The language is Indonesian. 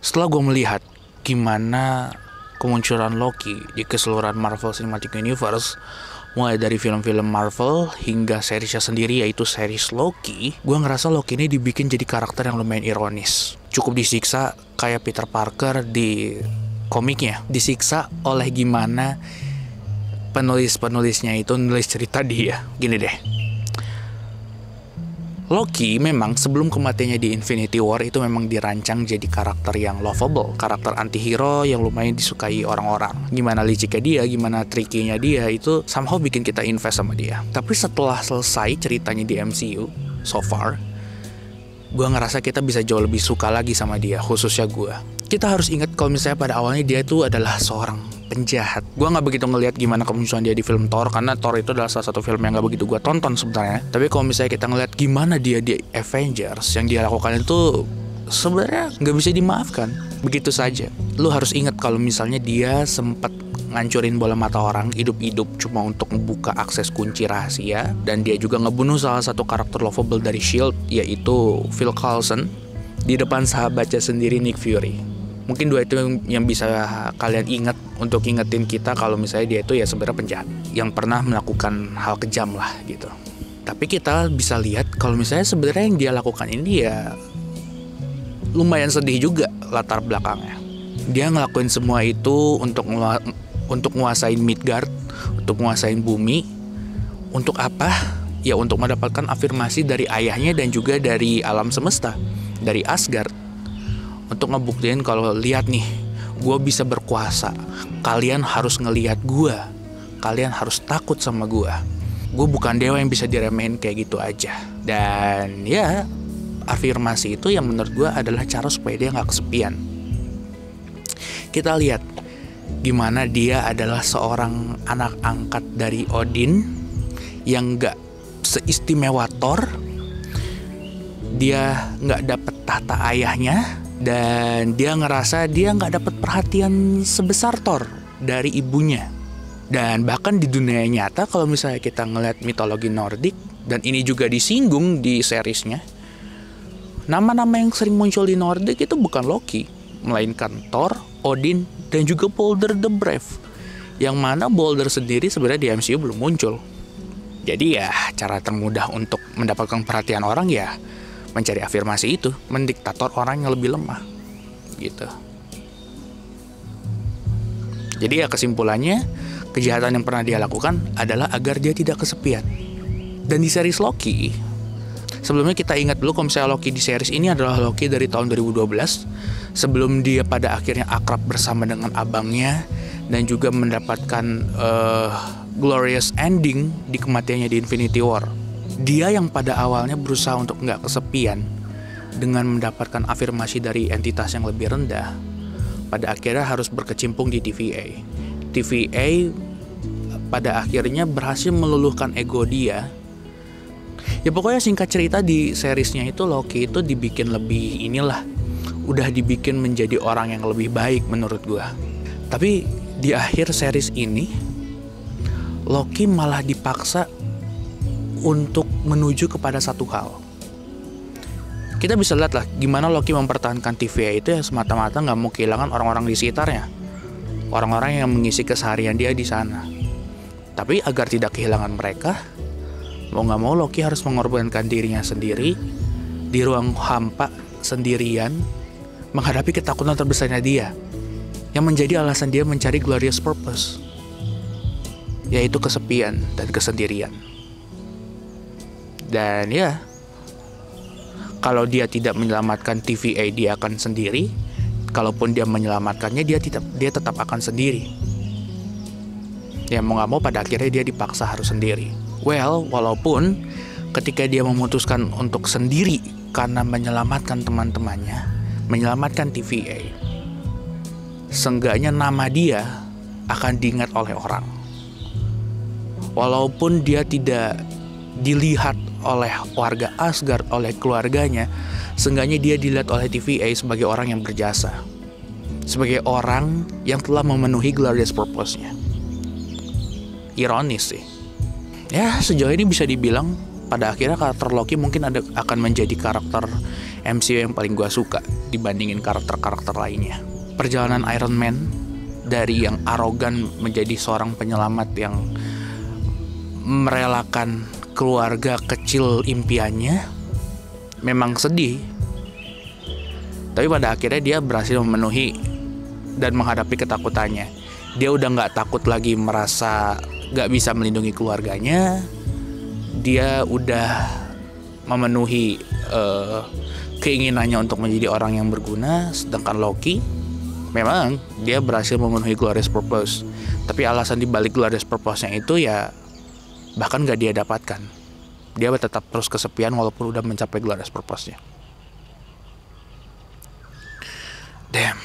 Setelah gue melihat gimana kemunculan Loki di keseluruhan Marvel Cinematic Universe, mulai dari film-film Marvel hingga seriesnya sendiri yaitu series Loki, gue ngerasa Loki ini dibikin jadi karakter yang lumayan ironis. Cukup disiksa kayak Peter Parker di komiknya, disiksa oleh gimana penulis-penulisnya itu nulis cerita dia. Gini deh, Loki memang sebelum kematiannya di Infinity War itu memang dirancang jadi karakter yang lovable, karakter antihero yang lumayan disukai orang-orang. Gimana liciknya dia, gimana tricky-nya dia, itu somehow bikin kita invest sama dia. Tapi setelah selesai ceritanya di MCU so far, gue ngerasa kita bisa jauh lebih suka lagi sama dia, khususnya gue. Kita harus ingat kalau misalnya pada awalnya dia itu adalah seorang penjahat. Gue gak begitu ngelihat gimana kemunculan dia di film Thor, karena Thor itu adalah salah satu film yang gak begitu gue tonton sebenarnya. Tapi kalau misalnya kita ngelihat gimana dia di Avengers, yang dia lakukan itu sebenarnya gak bisa dimaafkan begitu saja. Lu harus ingat kalau misalnya dia sempat ngancurin bola mata orang hidup-hidup cuma untuk membuka akses kunci rahasia, dan dia juga ngebunuh salah satu karakter lovable dari S.H.I.E.L.D. yaitu Phil Coulson di depan sahabatnya sendiri, Nick Fury. Mungkin dua itu yang bisa kalian ingat untuk ingetin kita kalau misalnya dia itu ya sebenarnya penjahat yang pernah melakukan hal kejam lah gitu. Tapi kita bisa lihat kalau misalnya sebenarnya yang dia lakukan ini ya lumayan sedih juga latar belakangnya. Dia ngelakuin semua itu untuk nguasain Midgard, untuk nguasain bumi. Untuk apa? Ya untuk mendapatkan afirmasi dari ayahnya dan juga dari alam semesta, dari Asgard. Untuk ngebuktiin kalau lihat nih, gue bisa berkuasa. Kalian harus ngelihat gue. Kalian harus takut sama gue. Gue bukan dewa yang bisa diremehin kayak gitu aja. Dan ya, afirmasi itu yang menurut gue adalah cara supaya dia gak kesepian. Kita lihat gimana dia adalah seorang anak angkat dari Odin yang gak seistimewa Thor. Dia gak dapet tahta ayahnya, dan dia ngerasa dia gak dapet perhatian sebesar Thor dari ibunya. Dan bahkan di dunia nyata kalau misalnya kita ngeliat mitologi Nordik, dan ini juga disinggung di seriesnya, nama-nama yang sering muncul di Nordik itu bukan Loki, melainkan Thor, Odin, dan juga Balder the Brave. Yang mana Balder sendiri sebenarnya di MCU belum muncul. Jadi ya cara termudah untuk mendapatkan perhatian orang ya mencari afirmasi itu, mendiktator orang yang lebih lemah gitu. Jadi ya kesimpulannya, kejahatan yang pernah dia lakukan adalah agar dia tidak kesepian. Dan di series Loki, sebelumnya kita ingat dulu kalau misalnya Loki di series ini adalah Loki dari tahun 2012, sebelum dia pada akhirnya akrab bersama dengan abangnya dan juga mendapatkan glorious ending di kematiannya di Infinity War. Dia yang pada awalnya berusaha untuk nggak kesepian dengan mendapatkan afirmasi dari entitas yang lebih rendah, pada akhirnya harus berkecimpung di TVA. TVA pada akhirnya berhasil meluluhkan ego dia. Ya pokoknya singkat cerita di seriesnya itu Loki itu dibikin lebih udah dibikin menjadi orang yang lebih baik menurut gua. Tapi di akhir series ini Loki malah dipaksa untuk menuju kepada satu hal. Kita bisa lihat lah gimana Loki mempertahankan TVA itu ya semata-mata gak mau kehilangan orang-orang di sekitarnya, orang-orang yang mengisi keseharian dia di sana. Tapi agar tidak kehilangan mereka, mau gak mau Loki harus mengorbankan dirinya sendiri di ruang hampa sendirian, menghadapi ketakutan terbesarnya dia, yang menjadi alasan dia mencari glorious purpose, yaitu kesepian dan kesendirian. Dan ya, kalau dia tidak menyelamatkan TVA, dia akan sendiri. Kalaupun dia menyelamatkannya, dia tetap akan sendiri. Ya mau gak mau pada akhirnya dia dipaksa harus sendiri. Well, walaupun ketika dia memutuskan untuk sendiri karena menyelamatkan teman-temannya, menyelamatkan TVA, seenggaknya nama dia akan diingat oleh orang. Walaupun dia tidak dilihat oleh warga Asgard, oleh keluarganya, seenggaknya dia dilihat oleh TVA sebagai orang yang berjasa, sebagai orang yang telah memenuhi glorious purpose-nya. Ironis sih. Ya sejauh ini bisa dibilang pada akhirnya karakter Loki mungkin akan menjadi karakter MCU yang paling gue suka dibandingin karakter-karakter lainnya. Perjalanan Iron Man dari yang arogan menjadi seorang penyelamat yang merelakan keluarga kecil impiannya memang sedih, tapi pada akhirnya dia berhasil memenuhi dan menghadapi ketakutannya. Dia udah gak takut lagi merasa gak bisa melindungi keluarganya. Dia udah memenuhi keinginannya untuk menjadi orang yang berguna. Sedangkan Loki, memang dia berhasil memenuhi glorious purpose, tapi alasan dibalik glorious purpose-nya itu ya bahkan gak dia dapatkan. Dia tetap terus kesepian walaupun udah mencapai glorious purpose-nya. Damn.